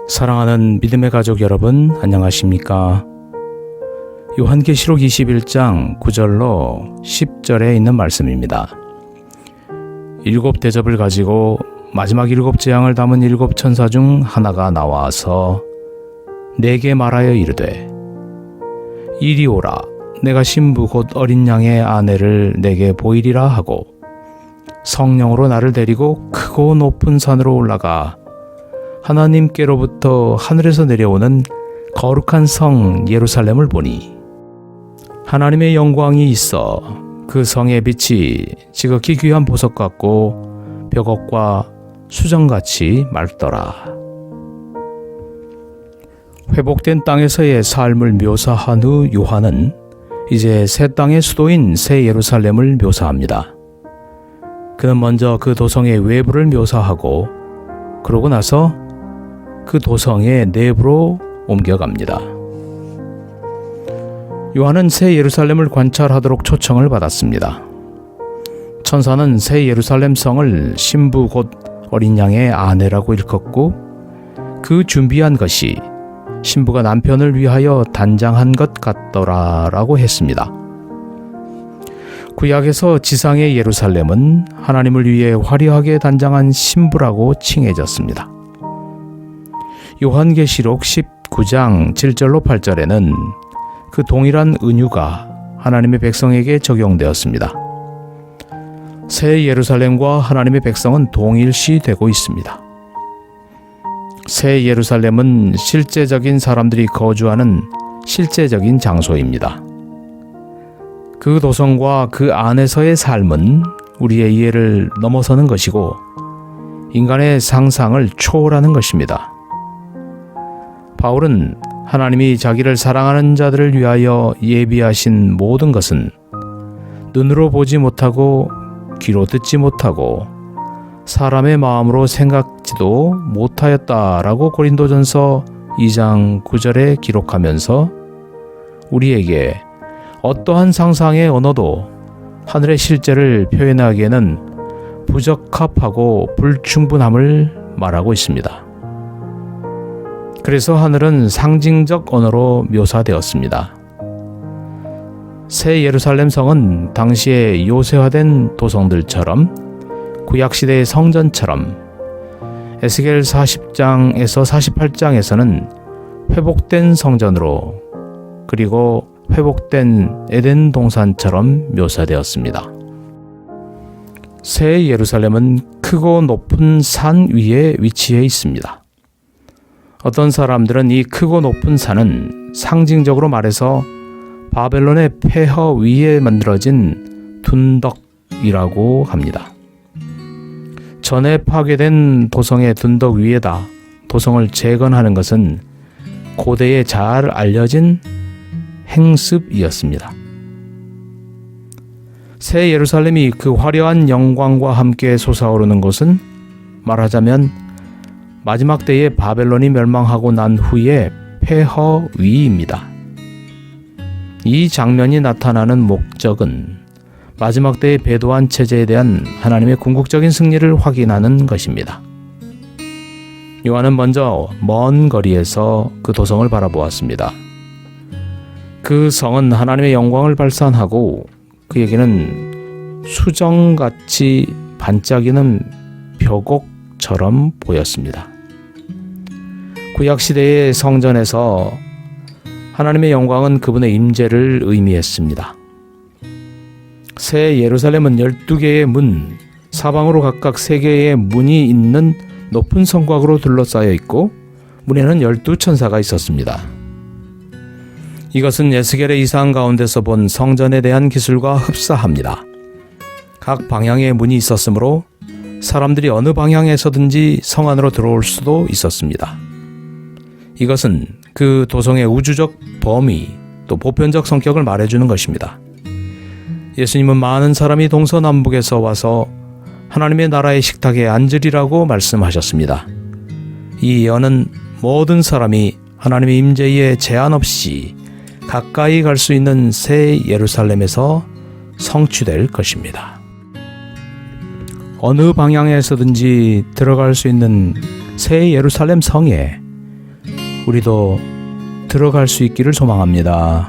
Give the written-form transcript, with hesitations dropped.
사랑하는 믿음의 가족 여러분, 안녕하십니까? 요한계시록 21장 9절로 10절에 있는 말씀입니다. 일곱 대접을 가지고 마지막 일곱 재앙을 담은 일곱 천사 중 하나가 나와서 내게 말하여 이르되, 이리 오라, 내가 신부 곧 어린 양의 아내를 내게 보이리라 하고 성령으로 나를 데리고 크고 높은 산으로 올라가 하나님께로부터 하늘에서 내려오는 거룩한 성 예루살렘을 보니 하나님의 영광이 있어 그 성의 빛이 지극히 귀한 보석 같고 벽옥과 수정같이 맑더라. 회복된 땅에서의 삶을 묘사한 후 요한은 이제 새 땅의 수도인 새 예루살렘을 묘사합니다. 그는 먼저 그 도성의 외부를 묘사하고 그러고 나서 그 도성의 내부로 옮겨갑니다. 요한은 새 예루살렘을 관찰하도록 초청을 받았습니다. 천사는 새 예루살렘 성을 신부 곧 어린 양의 아내라고 일컫고 그 준비한 것이 신부가 남편을 위하여 단장한 것 같더라라고 했습니다. 구약에서 지상의 예루살렘은 하나님을 위해 화려하게 단장한 신부라고 칭해졌습니다. 요한계시록 19장 7절로 8절에는 그 동일한 은유가 하나님의 백성에게 적용되었습니다. 새 예루살렘과 하나님의 백성은 동일시되고 있습니다. 새 예루살렘은 실제적인 사람들이 거주하는 실제적인 장소입니다. 그 도성과 그 안에서의 삶은 우리의 이해를 넘어서는 것이고 인간의 상상을 초월하는 것입니다. 바울은 하나님이 자기를 사랑하는 자들을 위하여 예비하신 모든 것은 눈으로 보지 못하고 귀로 듣지 못하고 사람의 마음으로 생각지도 못하였다라고 고린도전서 2장 9절에 기록하면서 우리에게 어떠한 상상의 언어도 하늘의 실제를 표현하기에는 부적합하고 불충분함을 말하고 있습니다. 그래서 하늘은 상징적 언어로 묘사되었습니다. 새 예루살렘 성은 당시의 요새화된 도성들처럼 구약시대의 성전처럼 에스겔 40장에서 48장에서는 회복된 성전으로 그리고 회복된 에덴 동산처럼 묘사되었습니다. 새 예루살렘은 크고 높은 산 위에 위치해 있습니다. 어떤 사람들은 이 크고 높은 산은 상징적으로 말해서 바벨론의 폐허 위에 만들어진 둔덕이라고 합니다. 전에 파괴된 도성의 둔덕 위에다 도성을 재건하는 것은 고대에 잘 알려진 행습이었습니다. 새 예루살렘이 그 화려한 영광과 함께 솟아오르는 곳은 말하자면 마지막 때에 바벨론이 멸망하고 난 후의 폐허 위입니다. 이 장면이 나타나는 목적은 마지막 때의 배도한 체제에 대한 하나님의 궁극적인 승리를 확인하는 것입니다. 요한은 먼저 먼 거리에서 그 도성을 바라보았습니다. 그 성은 하나님의 영광을 발산하고 그에게는 수정같이 반짝이는 벽옥처럼 보였습니다. 구약시대의 성전에서 하나님의 영광은 그분의 임재를 의미했습니다. 새 예루살렘은 12개의 문, 사방으로 각각 3개의 문이 있는 높은 성곽으로 둘러싸여 있고 문에는 12천사가 있었습니다. 이것은 에스겔의 이상 가운데서 본 성전에 대한 기술과 흡사합니다. 각 방향의 문이 있었으므로 사람들이 어느 방향에서든지 성 안으로 들어올 수도 있었습니다. 이것은 그 도성의 우주적 범위 또 보편적 성격을 말해주는 것입니다. 예수님은 많은 사람이 동서남북에서 와서 하나님의 나라의 식탁에 앉으리라고 말씀하셨습니다. 이 예언은 모든 사람이 하나님의 임재에 제한 없이 가까이 갈 수 있는 새 예루살렘에서 성취될 것입니다. 어느 방향에서든지 들어갈 수 있는 새 예루살렘 성에 우리도 들어갈 수 있기를 소망합니다.